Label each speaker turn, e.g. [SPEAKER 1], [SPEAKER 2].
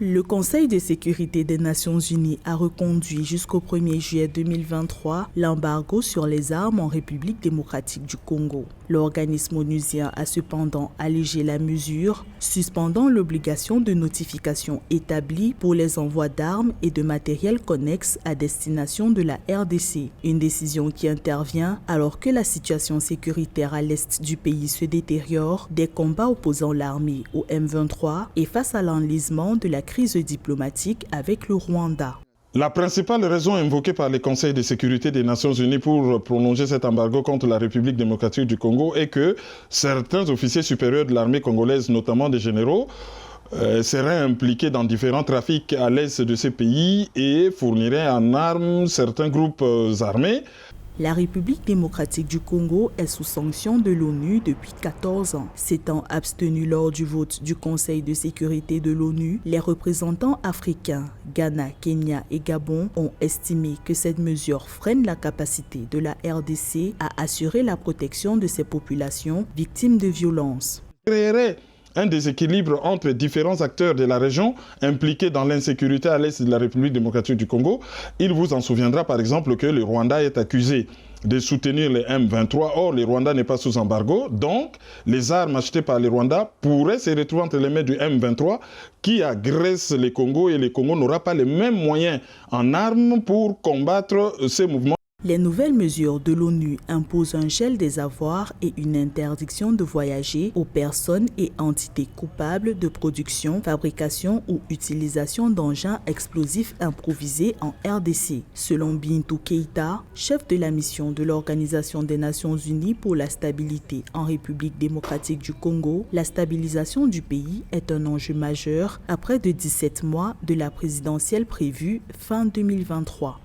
[SPEAKER 1] Le Conseil de sécurité des Nations Unies a reconduit jusqu'au 1er juillet 2023 l'embargo sur les armes en République démocratique du Congo. L'organisme onusien a cependant allégé la mesure, suspendant l'obligation de notification établie pour les envois d'armes et de matériel connexe à destination de la RDC. Une décision qui intervient alors que la situation sécuritaire à l'est du pays se détériore, des combats opposant l'armée au M23 et face à l'enlisement de la crise diplomatique avec le Rwanda.
[SPEAKER 2] La principale raison invoquée par les conseils de sécurité des Nations Unies pour prolonger cet embargo contre la République démocratique du Congo est que certains officiers supérieurs de l'armée congolaise, notamment des généraux, seraient impliqués dans différents trafics à l'est de ces pays et fourniraient en armes certains groupes armés.
[SPEAKER 1] La République démocratique du Congo est sous sanction de l'ONU depuis 14 ans. S'étant abstenus lors du vote du Conseil de sécurité de l'ONU, les représentants africains, Ghana, Kenya et Gabon, ont estimé que cette mesure freine la capacité de la RDC à assurer la protection de ses populations victimes de violences.
[SPEAKER 2] Créerait un déséquilibre entre différents acteurs de la région impliqués dans l'insécurité à l'est de la République démocratique du Congo. Il vous en souviendra par exemple que le Rwanda est accusé de soutenir les M23. Or, le Rwanda n'est pas sous embargo. Donc, les armes achetées par le Rwanda pourraient se retrouver entre les mains du M23 qui agresse le Congo et le Congo n'aura pas les mêmes moyens en armes pour combattre ces mouvements.
[SPEAKER 1] Les nouvelles mesures de l'ONU imposent un gel des avoirs et une interdiction de voyager aux personnes et entités coupables de production, fabrication ou utilisation d'engins explosifs improvisés en RDC. Selon Bintou Keïta, chef de la mission de l'Organisation des Nations Unies pour la stabilité en République démocratique du Congo, la stabilisation du pays est un enjeu majeur à près de 17 mois de la présidentielle prévue fin 2023.